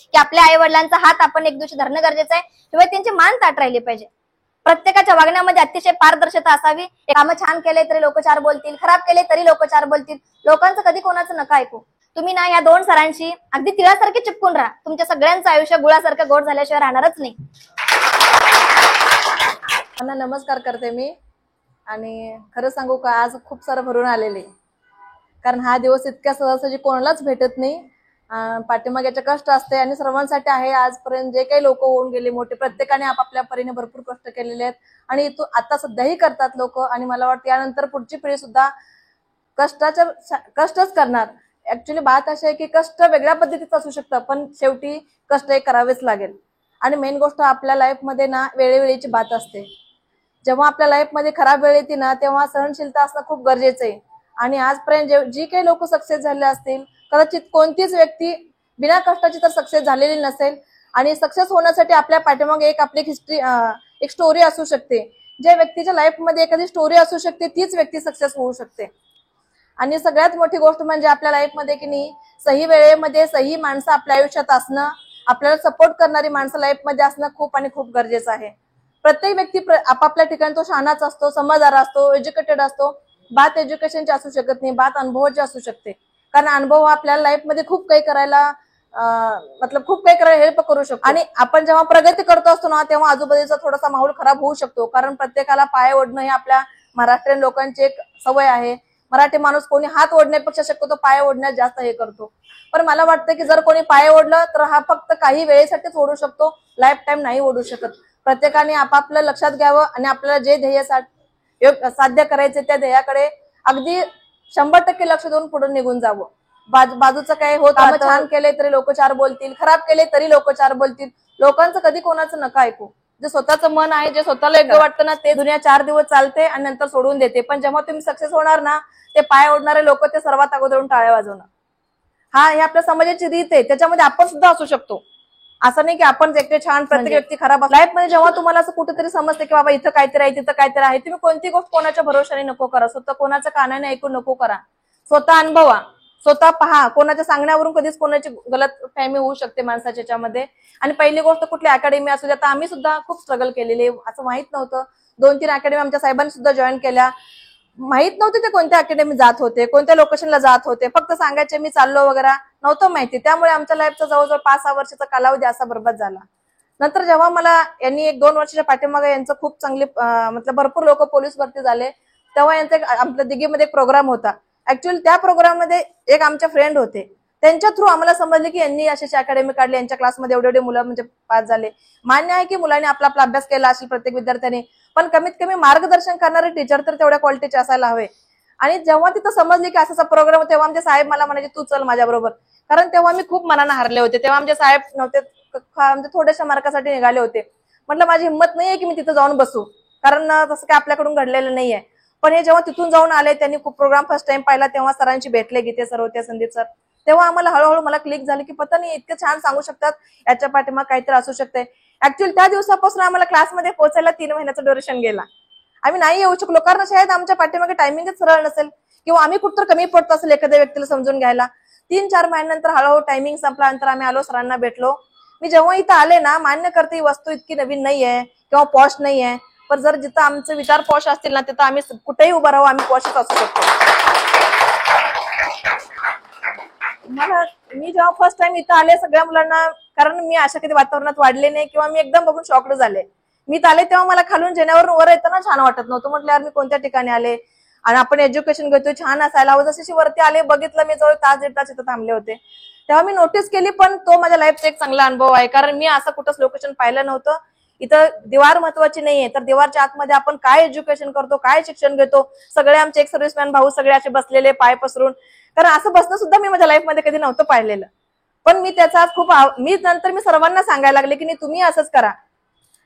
की आपल्या आई वडिलांचा हात आपण एक दिवशी धरणं गरजेचं आहे, शिवाय त्यांची मान ताट राहिली पाहिजे. प्रत्येकाच्या वागण्यामध्ये अतिशय पारदर्शकता असावी. कामं छान केले तरी लोक चार बोलतील, खराब केले तरी लोक चार बोलतील. लोकांचं कधी कोणाचं नका ऐकू. तुम्ही ना या दोन सरांशी अगदी तिळासारखे चिपकून राहा. तुमच्या सगळ्यांचं आयुष्य गुळासारखं गोड झाल्याशिवाय राहणारच नाही. नमस्कार करते मी. आणि खरं सांगू का, आज खूप सारं भरून आलेले, कारण हा दिवस इतक्या सहजासहजी कोणालाच भेटत नाही. पाठीमाग्याचे कष्ट असते आणि सर्वांसाठी आहे. आजपर्यंत जे काही लोक होऊन गेले मोठे, प्रत्येकाने आपापल्या परीने भरपूर कष्ट केलेले आहेत आणि आता सध्याही करतात लोक. आणि मला वाटतं यानंतर पुढची पिढी सुद्धा कष्टच करणार. ऍक्च्युली बात अशी आहे की कष्ट वेगळ्या पद्धतीचं असू शकतं, पण शेवटी कष्ट हे करावेच लागेल. आणि मेन गोष्ट आपल्या लाईफमध्ये ना वेळेवेळीची बात असते. जेव्हा आपल्या लाईफमध्ये खराब वेळ येते ना, तेव्हा सहनशीलता असणं खूप गरजेचं आहे. आणि आजपर्यंत जी काही लोक सक्सेस झाले असतील, कदाचित कोणतीच व्यक्ती बिना कष्टाची तर सक्सेस झालेली नसेल. आणि सक्सेस होण्यासाठी आपल्या पाठीमागे एक आपली हिस्ट्री, एक स्टोरी असू शकते. ज्या व्यक्तीच्या लाईफमध्ये एखादी स्टोरी असू शकते, तीच व्यक्ती सक्सेस होऊ शकते. आणि सगळ्यात मोठी गोष्ट म्हणजे आपल्या लाईफमध्ये की नाही, सही वेळेमध्ये सही माणसं आपल्या आयुष्यात असणं, आपल्याला सपोर्ट करणारी माणसं लाईफमध्ये असणं खूप आणि खूप गरजेचं आहे. प्रत्येक व्यक्ती आपापल्या ठिकाणी तो शहाणाच असतो, समजदार असतो, एज्युकेटेड असतो. बात एज्युकेशनची असू शकत नाही, बात अनुभवाची असू शकते. कारण अनुभव आपल्याला लाईफमध्ये खूप काही करायला खूप काही करायला हेल्प करू शकतो. आणि आपण जेव्हा प्रगती करतो असतो ना, तेव्हा आजूबाजूचा थोडासा माहोल खराब होऊ शकतो. कारण प्रत्येकाला पाय ओढणं हे आपल्या महाराष्ट्रीयन लोकांची एक सवय आहे. मराठी माणूस कोणी हात ओढण्यापेक्षा शक्यतो पाय ओढण्यात जास्त हे करतो. पण मला वाटतं की जर कोणी पाय ओढलं तर हा फक्त काही वेळेसाठीच ओढू शकतो, लाईफ टाईम नाही ओढू शकत. प्रत्येकाने आपापलं लक्षात घ्यावं आणि आपल्याला जे ध्येय साध्य करायचे त्या ध्येयाकडे अगदी 100% लक्ष देऊन पुढे निघून जावं. बाजूचं काय होत, कामं छान केले तरी लोक चार बोलतील, खराब केले तरी लोक चार बोलतील. लोकांचं कधी कोणाचं नका ऐकू. जे स्वतःचं मन आहे, जे स्वतःला योग्य वाटतं ना, ते दुनिया 4 दिवस चालते आणि नंतर सोडून देते. पण जेव्हा तुम्ही सक्सेस होणार ना, ते पाय ओढणारे लोक ते सर्वात अगोदरून टाळ्या वाजवणार. हे आपल्या समाजाची रीत आहे. त्याच्यामध्ये आपण सुद्धा असू शकतो. असं नाही की आपण एकटे छान, प्रत्येक व्यक्ती खराब. लाईफमध्ये जेव्हा तुम्हाला असं कुठेतरी समजते की बाबा इथं काहीतरी आहे, तिथं काहीतरी आहे, तुम्ही कोणती गोष्ट कोणाच्या भरोशाने नको करा. स्वतः कोणाच्या कानाने ऐकून नको करा. स्वतः अनुभवा, स्वतः पहा. कोणाच्या सांगण्यावरून कधीच कोणाची गलत फहमी होऊ शकते माणसाच्या याच्यामध्ये. आणि पहिली गोष्ट कुठली अकॅडमी असू द्या, आता आम्ही सुद्धा खूप स्ट्रगल केलेली, असं माहित नव्हतं. 2-3 अकॅडमी आमच्या साहेबांनी सुद्धा जॉईन केल्या. माहित नव्हते ते कोणत्या अकॅडमी जात होते, कोणत्या लोकेशनला जात होते. फक्त सांगायचे मी चाललो वगैरे, नव्हतं माहिती. त्यामुळे आमच्या लाईफचा जवळजवळ 5-6 वर्षाचा कालावधी असा बरबाद झाला. नंतर जेव्हा मला यांनी 1-2 वर्षाच्या पाठीमागे यांचं खूप चांगले भरपूर लोक पोलीस भरती झाले, तेव्हा यांचा आपल्या दिघीमध्ये एक प्रोग्राम होता. ऍक्च्युअली त्या प्रोग्राममध्ये एक आमच्या फ्रेंड होते, त्यांच्या थ्रू आम्हाला समजले की यांनी अशी अकॅडमी काढली, यांच्या क्लासमध्ये एवढे मुलं म्हणजे पास झाले. मान्य आहे की मुलांनी आपला अभ्यास केला असेल प्रत्येक विद्यार्थ्याने, पण कमीत कमी मार्गदर्शन करणारे टीचर तर तेवढ्या क्वालिटीचे असायला हवे. आणि जेव्हा तिथं समजली की असा प्रोग्राम, तेव्हा आमचे साहेब मला म्हणायचे तू चल माझ्या बरोबर. कारण तेव्हा मी खूप मनानं हारले होते. तेव्हा आमचे साहेब नव्हते, म्हणजे थोड्याशा मार्कासाठी निघाले होते. म्हटलं माझी हिंमत नाहीये की मी तिथं जाऊन बसू, कारण तसं काय आपल्याकडून घडलेलं नाहीये. पण हे जेव्हा तिथून जाऊन आले, त्यांनी खूप प्रोग्राम फर्स्ट टाइम पाहिला, तेव्हा सरांशी भेटले, गीते सर होते, संदीप सर. तेव्हा आम्हाला हळूहळू मला क्लिक झाली की पता नाही इतकं छान सांगू शकतात, याच्या पाठीमागे काहीतरी असू शकते. ऍक्च्युअली त्या दिवसापासून आम्हाला क्लासमध्ये पोहोचायला 3 महिन्याचं ड्युरेशन गेला. आम्ही नाही येऊ शकलो, कारण शायद आमच्या पाठीमागे टायमिंगच सरळ नसेल, किंवा आम्ही कुठं कमी पडतो असेल एखाद्या व्यक्तीला समजून घ्यायला. 3-4 महिन्यानंतर हळूहळू टायमिंग संपल्यानंतर आम्ही आलो, सरांना भेटलो. मी जेव्हा इथं आले ना, मान्य करते ही वस्तू इतकी नवीन नाहीये किंवा पॉश नाहीये, पण जर जिथं आमचे विचार पॉश असतील ना, तिथं आम्ही कुठेही उभं राहू, आम्ही पॉशच असू शकतो. मी जेव्हा फर्स्ट टाइम इथं आले सगळ्या मुलांना, कारण मी अशा कधी वातावरणात वाढले नाही, किंवा मी एकदम बघून शॉक्ड झाले. मी आले तेव्हा मला खालून जेण्यावरून वर येताना छान वाटत नव्हतं. म्हटलं यार मी कोणत्या ठिकाणी आले आणि आपण एज्युकेशन घेतोय, छान असायला हवं. जशी वरती आले, बघितलं, मी जवळ 1-1.5 तास इथं थांबले होते. तेव्हा मी नोटीस केली, पण तो माझ्या लाईफचा एक चांगला अनुभव आहे. कारण मी असं कुठंच लोकेशन पाहिलं नव्हतं. इथं दिवार महत्वाची नाहीये, तर दिवारच्या आतमध्ये आपण काय एज्युकेशन करतो, काय शिक्षण घेतो. सगळे आमचे एक सर्व्हिसमॅन भाऊ सगळे असे बसलेले पाय पसरून, कारण असं बसणं सुद्धा मी माझ्या लाईफमध्ये कधी नव्हतं पाहिलेलं. पण मी त्याचा मी नंतर मी सर्वांना सांगायला लागले की नाही तुम्ही असंच करा,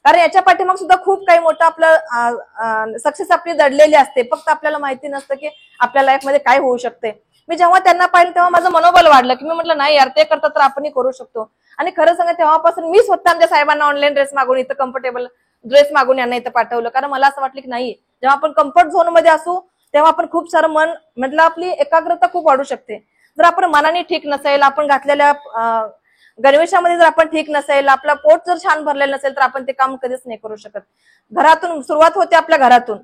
कारण याच्या पाठीमाग सुद्धा खूप काही मोठं आपलं सक्सेस आपली दडलेली असते. फक्त आपल्याला माहिती नसतं की आपल्या लाईफमध्ये काय होऊ शकते. मी जेव्हा त्यांना पाहिलं तेव्हा माझं मनोबल वाढलं, की मी म्हटलं नाही यार, ते करतात तर आपणही करू शकतो. आणि खरं सांगा, तेव्हापासून मी स्वतः आमच्या साहेबांना ऑनलाईन ड्रेस मागून, इथं कम्फर्टेबल ड्रेस मागून यांना इथं पाठवलं. कारण मला असं वाटलं की नाही, जेव्हा आपण कम्फर्ट झोन मध्ये असू तेव्हा आपण खूप सारं म्हटलं आपली एकाग्रता खूप वाढू शकते. जर आपण मनाने ठीक नसेल, आपण गणवेशामध्ये जर आपण ठीक नसेल, आपला पोट जर छान भरलेलं नसेल तर आपण ते काम कधीच नाही करू शकत. घरातून सुरुवात होते, आपल्या घरातून.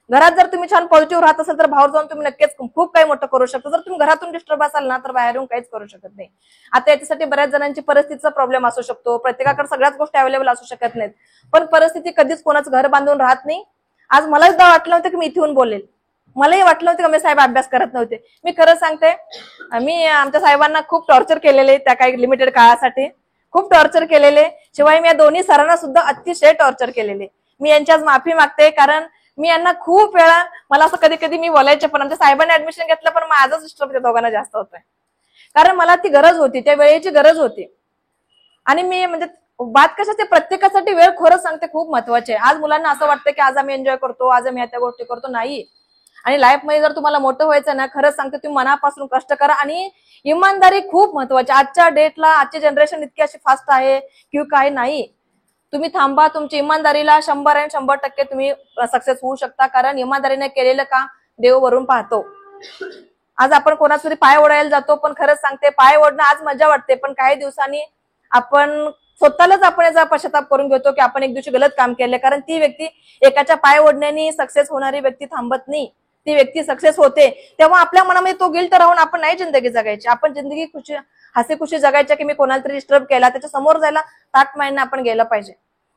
घरात जर तुम्ही छान पॉझिटिव्ह राहत असेल तर बाहेर जाऊन तुम्ही नक्कीच खूप काही मोठं करू शकता. जर तुम्ही घरातून डिस्टर्ब असाल ना तर बाहेरून काहीच करू शकत नाही. आता याच्यासाठी बऱ्याच जणांची परिस्थितीचा प्रॉब्लेम असू शकतो, प्रत्येकाकडे सगळ्याच गोष्टी अवेलेबल असू शकत नाहीत, पण परिस्थिती कधीच कोणाचं घर बांधून राहत नाही. आज मला सुद्धा वाटलं होतं की मी इथे येऊन बोलेल, मलाही वाटलं होतं की मी साहेब अभ्यास करत नव्हते. मी खरं सांगते, मी आमच्या साहेबांना खूप टॉर्चर केलेले, त्या काही लिमिटेड काळासाठी खूप टॉर्चर केलेले. शिवाय मी या दोन्ही सरांना सुद्धा अतिशय टॉर्चर केलेले. मी यांची आज माफी मागते, कारण मी यांना खूप वेळा, मला असं कधी कधी मी बोलायचे, पण आमच्या साहेबांनी ऍडमिशन घेतलं पण माझंच डिस्टर्ब त्या दोघांना जास्त होतंय, कारण मला ती गरज होती, त्या वेळेची गरज होती. आणि मी म्हणजे बात कशाची, प्रत्येकासाठी वेळ खरं सांगते खूप महत्वाची आहे. आज मुलांना असं वाटतं की आज आम्ही एन्जॉय करतो, आज आम्ही त्या गोष्टी करतो, नाही. आणि लाईफ मध्ये जर तुम्हाला मोठं व्हायचं ना, खरंच सांगते तुम्ही मनापासून कष्ट करा. आणि इमानदारी खूप महत्वाची. आजच्या डेटला, आजची जनरेशन इतकी अशी फास्ट आहे की काय नाही. तुम्ही थांबा, तुमची इमानदारीला 100% तुम्ही सक्सेस होऊ शकता, कारण इमानदारीने केलेलं का देव वरून पाहतो. आज आपण कोणाचा तरी पाय ओढायला जातो, पण खरंच सांगते पाय ओढणं आज मजा वाटते, पण काही दिवसांनी आपण स्वतःलाच आपण याचा पश्चाताप करून घेतो की आपण एक दिवशी गलत काम केले. कारण ती व्यक्ती एकाच्या पाय ओढण्याने सक्सेस होणारी व्यक्ती थांबत नाही, ती व्यक्ती सक्सेस होते तेव्हा आपल्या मनामध्ये तो गिल्ट राहून आपण नाही जिंदगी जगायची. आपण जिंदगी खुशी हसी खुशी जगायच्या की मी कोणाला तरी डिस्टर्ब केला, त्याच्या समोर जायला ताटमानेने आपण गेलं पाहिजे.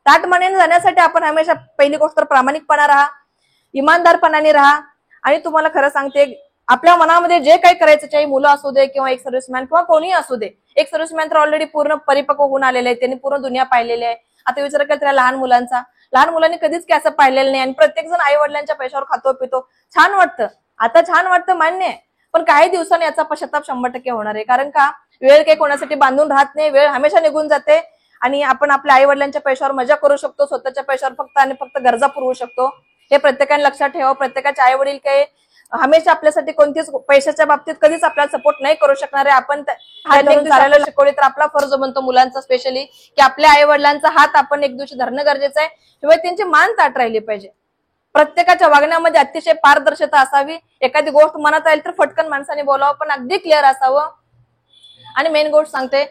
ताटमानेने जाण्यासाठी आपण हमेशा पहिली गोष्ट तर प्रामाणिकपणा राहा, इमानदारपणाने राहा. आणि तुम्हाला खरं सांगते, आपल्या मनामध्ये जे काही करायचं, चाहे मुलं असू दे किंवा एक सर्व्हिसमॅन किंवा कोणीही असू दे. एक सर्व्हिसमॅन तर ऑलरेडी पूर्ण परिपक्व होऊन आलेले आहे, त्यांनी पूर्ण दुनिया पाहिलेली आहे. आता विचार केला त्या लहान मुलांचा, लहान मुलांनी कधीच काय असं पाहिलेलं नाही. आणि प्रत्येक जण आई वडिलांच्या पैशावर खातो पितो, छान वाटतं, आता छान वाटतं, मान्य आहे. पण काही दिवसांनी याचा पश्चाताप 100% होणार आहे. कारण का, वेळ काही कोणासाठी बांधून राहत नाही, वेळ हमेशा निघून जाते. आणि आपण आपल्या आई वडिलांच्या पैशावर मजा करू शकतो, स्वतःच्या पैशावर फक्त आणि फक्त गरजा पुरवू शकतो. हे प्रत्येकाने लक्षात ठेवा. प्रत्येकाचे आई वडील काही हमेशा आपल्यासाठी कोणतीच पैशाच्या बाबतीत कधीच आपल्याला सपोर्ट नाही करू शकणार आहे. आपण चालायला शिकवले तर आपला फर्ज बनतो मुलांचा स्पेशली, की आपल्या आई वडिलांचा हात आपण एक दिवशी धरणं गरजेचं आहे. शिवाय त्यांची मान ताट राहिली पाहिजे. प्रत्येकाच्या वागण्यामध्ये अतिशय पारदर्शकता असावी. एखादी गोष्ट मनात आली तर फटकन माणसाने बोलावं, पण अगदी क्लिअर असावं. आणि मेन गोष्ट सांगते,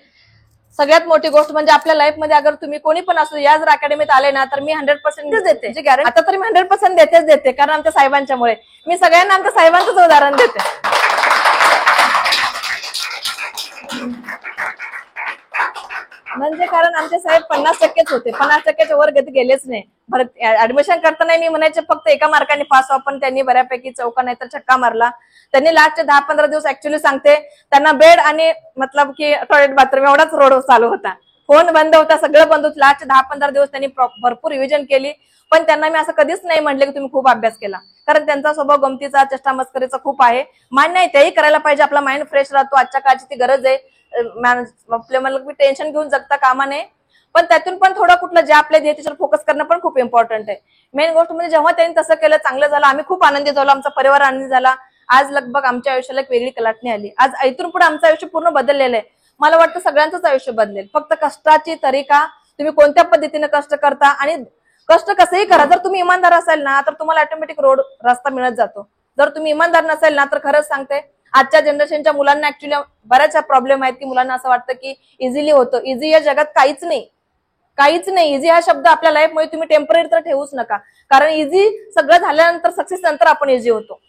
सगळ्यात मोठी गोष्ट म्हणजे आपल्या लाईफ मध्ये अगर तुम्ही कोणी पण असू, या जर अकॅडमीत आले ना तर मी 100% देते, म्हणजे गॅरंटी. आता तर मी 100% देते, कारण आमच्या साहेबांच्यामुळे. मी सगळ्यांना आमच्या साहेबांचंच उदाहरण देते. म्हणजे कारण आमचे साहेब 50%च होते, 50%च्या वर गती गेलेच नाही. ऍडमिशन करताना मी म्हणायचे फक्त एका मार्काने पास व्हा, पण त्यांनी बऱ्यापैकी चौका नाही तर छक्का मारला. त्यांनी लास्टचे 10-15 दिवस ऍक्च्युअली सांगते, त्यांना बेड आणि मतलब की टॉयलेट बाथरूम एवढाच रोड चालू होता, फोन बंद होता, सगळं बंद होतं. लास्टचे 10-15 दिवस त्यांनी भरपूर रिव्हिजन केली. पण त्यांना मी असं कधीच नाही म्हटलं की तुम्ही खूप अभ्यास केला, कारण त्यांचा स्वभाव गमतीचा, चेष्टा मस्करीचा खूप आहे. मान्य आहे, तेही करायला पाहिजे, आपला माइंड फ्रेश राहतो, आजच्या काळची ती गरज आहे. आपल्या मला टेन्शन घेऊन जगता कामा नये, पण त्यातून पण थोडं कुठलं जे आपल्या त्याच्यावर फोकस करणं पण खूप इम्पॉर्टंट आहे. मेन गोष्ट म्हणजे जेव्हा त्यांनी तसं केलं, चांगलं झालं, आम्ही खूप आनंदी झालो, आमचा परिवार आनंदी झाला. आज लगभग आमच्या आयुष्याला एक वेगळी कलाटणी आली. आज इथून पुढे आमचं आयुष्य पूर्ण बदललेलं आहे. मला वाटतं सगळ्यांचंच आयुष्य बदलेल, फक्त कष्टाची तरीका, तुम्ही कोणत्या पद्धतीने कष्ट करता आणि कष्ट कसंही करा. जर तुम्ही इमानदार असाल ना तर तुम्हाला ऑटोमॅटिक रोड रस्ता मिळत जातो. जर तुम्ही इमानदार नसेल ना तर खरंच सांगते, आजच्या जनरेशनच्या मुलांना ऍक्च्युली बऱ्याच प्रॉब्लेम आहेत की मुलांना असं वाटतं की इझिली होतं. इझी या जगात काहीच नाही, काहीच नाही. इझी हा शब्द आपल्या लाईफ मध्ये तुम्ही टेम्पररी तर ठेवूच नका, कारण इझी सगळं झाल्यानंतर, सक्सेस नंतर आपण इझी होतो,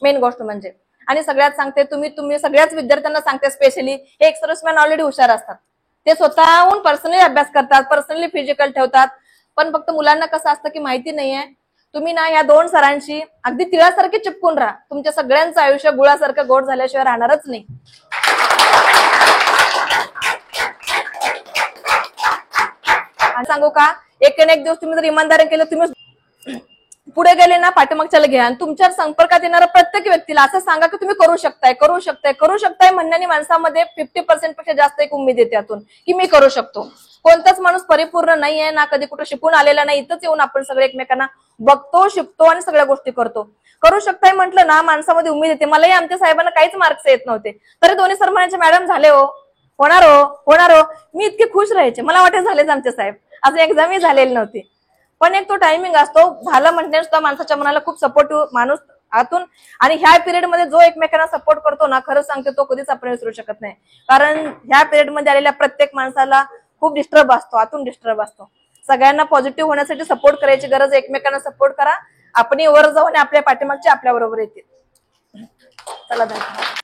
मेन गोष्ट म्हणजे. आणि सगळ्यात सांगते, तुम्ही सगळ्याच विद्यार्थ्यांना सांगते, स्पेशली हे एक सर्व्हिसमॅन ऑलरेडी हुशार असतात, ते स्वतःहून पर्सनली अभ्यास करतात, पर्सनली फिजिकल ठेवतात. पण फक्त मुलांना कसं असतं की माहिती नाहीये. तुम्ही ना या 2 सरांशी अगदी तिळासारखे चिपकून राहा, तुमच्या सगळ्यांचं आयुष्य गुळासारखं गोड झाल्याशिवाय राहणारच नाही. आणि सांगू का, एक दिवस तुम्ही जर इमानदारी केलं, तुम्ही पुढे गेले ना, पाठीमागच्याला घ्या आणि तुमच्या संपर्कात येणाऱ्या प्रत्येक व्यक्तीला असं सांगा की तुम्ही करू शकताय, करू शकताय, करू शकताय. म्हणण्याने माणसामध्ये 50% पेक्षा जास्त एक उमेद येते यातून की मी करू शकतो. कोणताच माणूस परिपूर्ण नाहीये ना, कधी कुठे शिकून आलेला नाही. इथंच येऊन आपण सगळे एकमेकांना बघतो, शिकतो आणि सगळ्या गोष्टी करतो. करू शकताय म्हटलं ना, माणसामध्ये उमेद येते. मलाही आमच्या साहेबांना काहीच मार्क्स येत नव्हते, तरी दोन्ही सर म्हणायचे मॅडम झाले हो, होणार हो, होणार हो. मी इतके खुश राहायचे, मला वाटे झालेच आमचे साहेब, अजून एक्झामही झालेली नव्हती. पण एक तो टायमिंग असतो, झालं म्हणण्याने सुद्धा माणसाच्या मनाला खूप सपोर्टिव्ह माणूस आतून. आणि ह्या पिरियड मध्ये जो एकमेकांना सपोर्ट करतो ना, खरंच सांगते तो कधीच आपण विसरू शकत नाही. कारण ह्या पिरियड मध्ये आलेल्या प्रत्येक माणसाला खूप डिस्टर्ब असतो, आतून डिस्टर्ब असतो. सगळ्यांना पॉझिटिव्ह होण्यासाठी सपोर्ट करायची गरज, एकमेकांना सपोर्ट करा. आपण वर जाऊ आणि आपल्या पाठीमागचे आपल्या बरोबर येतील. चला धन्यवाद.